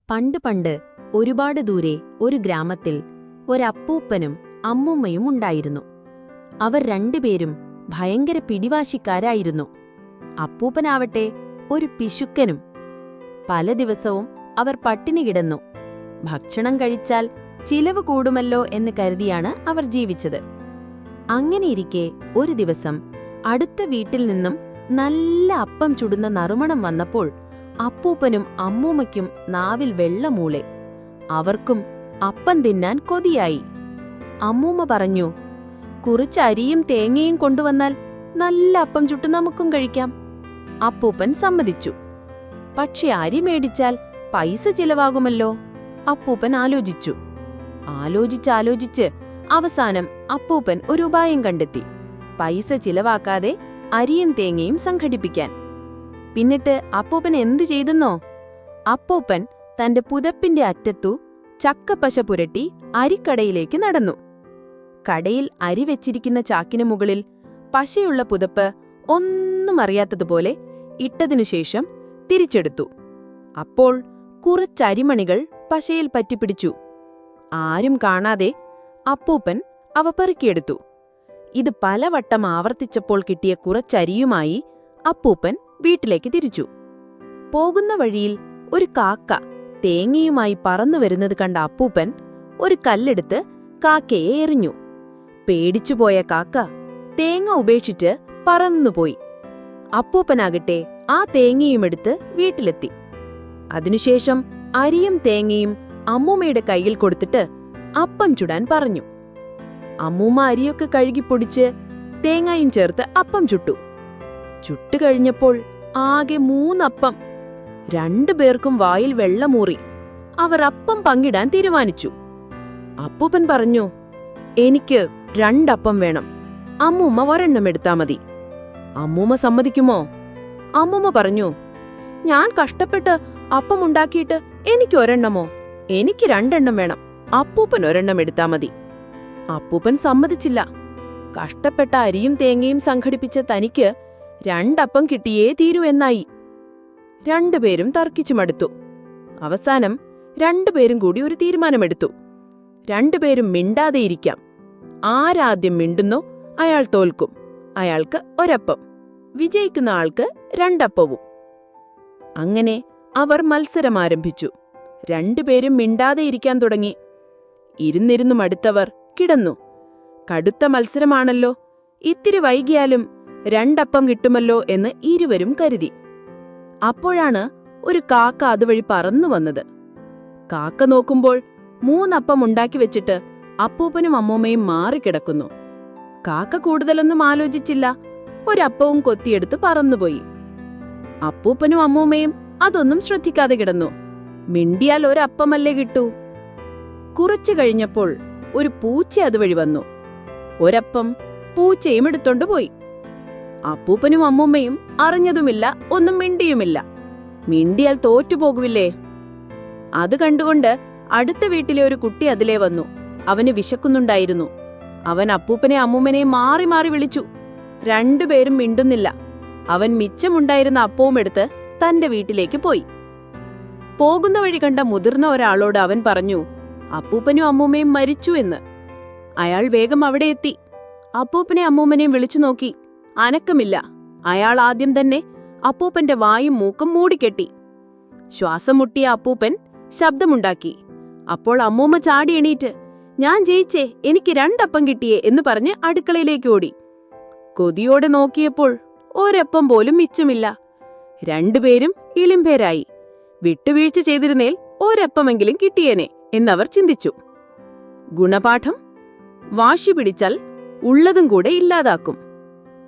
പണ്ട് പണ്ട് ഒരുപാട് ദൂരെ ഒരു ഗ്രാമത്തിൽ ഒരപ്പൂപ്പനും അമ്മൂമ്മയും ഉണ്ടായിരുന്നു. അവർ രണ്ടുപേരും ഭയങ്കര പിടിവാശിക്കാരായിരുന്നു. അപ്പൂപ്പനാവട്ടെ ഒരു പിശുക്കനും. പല ദിവസവും അവർ പട്ടിണി കിടന്നു. ഭക്ഷണം കഴിച്ചാൽ ചിലവ് കൂടുമല്ലോ എന്ന് കരുതിയാണ് അവർ ജീവിച്ചത്. അങ്ങനെയിരിക്കെ ഒരു ദിവസം അടുത്ത വീട്ടിൽ നിന്നും നല്ല അപ്പം ചുടുന്ന നറുമണം വന്നപ്പോൾ അപ്പൂപ്പനും അമ്മൂമ്മയ്ക്കും നാവിൽ വെള്ളമൂളെ. അവർക്കും അപ്പം തിന്നാൻ കൊതിയായി. അമ്മൂമ്മ പറഞ്ഞു, കുറച്ച് അരിയും തേങ്ങയും കൊണ്ടുവന്നാൽ നല്ല അപ്പം ചുട്ട് നമുക്കും കഴിക്കാം. അപ്പൂപ്പൻ സമ്മതിച്ചു. പക്ഷെ അരി മേടിച്ചാൽ പൈസ ചിലവാകുമല്ലോ. അപ്പൂപ്പൻ ആലോചിച്ചു. ആലോചിച്ച് അവസാനം അപ്പൂപ്പൻ ഒരു ഉപായം കണ്ടെത്തി. പൈസ ചിലവാക്കാതെ അരിയും തേങ്ങയും സംഘടിപ്പിക്കാൻ. പിന്നിട്ട് അപ്പൂപ്പൻ എന്തു ചെയ്തെന്നോ? അപ്പൂപ്പൻ തന്റെ പുതപ്പിന്റെ അറ്റത്തു ചക്കപ്പശ പുരട്ടി അരിക്കടയിലേക്ക് നടന്നു. കടയിൽ അരി വെച്ചിരിക്കുന്ന ചാക്കിനു മുകളിൽ പശയുള്ള പുതപ്പ് ഒന്നും അറിയാത്തതുപോലെ ഇട്ടതിനുശേഷം തിരിച്ചെടുത്തു. അപ്പോൾ കുറച്ചരിമണികൾ പശയിൽ പറ്റിപ്പിടിച്ചു. ആരും കാണാതെ അപ്പൂപ്പൻ അവ പെറുക്കിയെടുത്തു. ഇത് പലവട്ടം ആവർത്തിച്ചപ്പോൾ കിട്ടിയ കുറച്ചരിയുമായി അപ്പൂപ്പൻ വീട്ടിലേക്ക് തിരിച്ചു. പോകുന്ന വഴിയിൽ ഒരു കാക്ക തേങ്ങയുമായി പറന്നുവരുന്നത് കണ്ട അപ്പൂപ്പൻ ഒരു കല്ലെടുത്ത് കാക്കയെ എറിഞ്ഞു. പേടിച്ചുപോയ കാക്ക തേങ്ങ ഉപേക്ഷിച്ച് പറന്നുപോയി. അപ്പൂപ്പനാകട്ടെ ആ തേങ്ങയുമെടുത്ത് വീട്ടിലെത്തി. അതിനുശേഷം അരിയും തേങ്ങയും അമ്മൂമ്മയുടെ കയ്യിൽ കൊടുത്തിട്ട് അപ്പം ചുടാൻ പറഞ്ഞു. അമ്മൂമ്മ അരിയൊക്കെ കഴുകിപ്പൊടിച്ച് തേങ്ങയും ചേർത്ത് അപ്പം ചുട്ടു. ചുട്ടുകഴിഞ്ഞപ്പോൾ ആകെ 3 അപ്പം. രണ്ടുപേർക്കും വായിൽ വെള്ളമൂറി. അവർ അപ്പം പങ്കിടാൻ തീരുമാനിച്ചു. അപ്പൂപ്പൻ പറഞ്ഞു, എനിക്ക് 2 അപ്പം വേണം. അമ്മൂമ്മ ഒരെണ്ണം എടുത്താ മതി. അമ്മൂമ്മ സമ്മതിക്കുമോ? അമ്മൂമ്മ പറഞ്ഞു, ഞാൻ കഷ്ടപ്പെട്ട് അപ്പം ഉണ്ടാക്കിയിട്ട് എനിക്ക് ഒരെണ്ണമോ? എനിക്ക് 2 എണ്ണം വേണം. അപ്പൂപ്പൻ ഒരെണ്ണം എടുത്താ മതി. അപ്പൂപ്പൻ സമ്മതിച്ചില്ല. കഷ്ടപ്പെട്ട അരിയും തേങ്ങയും സംഘടിപ്പിച്ച തനിക്ക് 2 അപ്പം കിട്ടിയേ തീരൂ എന്നായി. രണ്ടുപേരും തർക്കിച്ചു മടുത്തു. അവസാനം രണ്ടുപേരും കൂടി ഒരു തീരുമാനമെടുത്തു. രണ്ടുപേരും മിണ്ടാതെയിരിക്കാം. ആരാദ്യം മിണ്ടുന്നോ അയാൾ തോൽക്കും. അയാൾക്ക് ഒരപ്പം, വിജയിക്കുന്ന ആൾക്ക് 2 അപ്പവും. അങ്ങനെ അവർ മത്സരമാരംഭിച്ചു. രണ്ടുപേരും മിണ്ടാതെയിരിക്കാൻ തുടങ്ങി. ഇരുന്നിരുന്നു മടുത്തവർ കിടന്നു. കടുത്ത മത്സരമാണല്ലോ, ഇത്തിരി വൈകിയാലും 2 അപ്പം കിട്ടുമല്ലോ എന്ന് ഇരുവരും കരുതി. അപ്പോഴാണ് ഒരു കാക്ക അതുവഴി പറന്നു വന്നത്. കാക്ക നോക്കുമ്പോൾ 3 അപ്പം ഉണ്ടാക്കി വെച്ചിട്ട് അപ്പൂപ്പനും അമ്മൂമ്മയും മാറിക്കിടക്കുന്നു. കാക്ക കൂടുതലൊന്നും ആലോചിച്ചില്ല. ഒരപ്പവും കൊത്തിയെടുത്ത് പറന്നുപോയി. അപ്പൂപ്പനും അമ്മൂമ്മയും അതൊന്നും ശ്രദ്ധിക്കാതെ കിടന്നു. മിണ്ടിയാൽ ഒരപ്പമല്ലേ കിട്ടൂ. കുറച്ചു കഴിഞ്ഞപ്പോൾ ഒരു പൂച്ച അതുവഴി വന്നു. ഒരപ്പം പൂച്ചയും എടുത്തോണ്ടുപോയി. അപ്പൂപ്പനും അമ്മൂമ്മയും അറിഞ്ഞതുമില്ല, ഒന്നും മിണ്ടിയുമില്ല. മിണ്ടിയാൽ തോറ്റുപോകുവില്ലേ? അത് കണ്ടുകൊണ്ട് അടുത്ത വീട്ടിലെ ഒരു കുട്ടി അതിലേ വന്നു. അവന് വിശക്കുന്നുണ്ടായിരുന്നു. അവൻ അപ്പൂപ്പനെ അമ്മൂമ്മനെയും മാറി മാറി വിളിച്ചു. രണ്ടുപേരും മിണ്ടുന്നില്ല. അവൻ മിച്ചമുണ്ടായിരുന്ന അപ്പവും എടുത്ത് തന്റെ വീട്ടിലേക്ക് പോയി. പോകുന്ന വഴി കണ്ട മുതിർന്ന ഒരാളോട് അവൻ പറഞ്ഞു, അപ്പൂപ്പനും അമ്മൂമ്മയും മരിച്ചു എന്ന്. അയാൾ വേഗം അവിടെ എത്തി. അപ്പൂപ്പനെ അമ്മൂമ്മനെയും വിളിച്ചു നോക്കി. അനക്കമില്ല. അയാൾ ആദ്യം തന്നെ അപ്പൂപ്പന്റെ വായും മൂക്കും മൂടിക്കെട്ടി. ശ്വാസം മുട്ടിയ അപ്പൂപ്പൻ ശബ്ദമുണ്ടാക്കി. അപ്പോൾ അമ്മൂമ്മ ചാടി എണീറ്റ്, ഞാൻ ജയിച്ചേ, എനിക്ക് 2 അപ്പം കിട്ടിയേ എന്ന് പറഞ്ഞ് അടുക്കളയിലേക്ക് ഓടി. കൊതിയോടെ നോക്കിയപ്പോൾ ഒരപ്പം പോലും മിച്ചമില്ല. രണ്ടുപേരും ഇളിംപേരായി. വിട്ടുവീഴ്ച ചെയ്തിരുന്നേൽ ഒരപ്പമെങ്കിലും കിട്ടിയേനെ എന്നവർ ചിന്തിച്ചു. ഗുണപാഠം: വാശി പിടിച്ചാൽ ഉള്ളതും കൂടെ ഇല്ലാതാക്കും.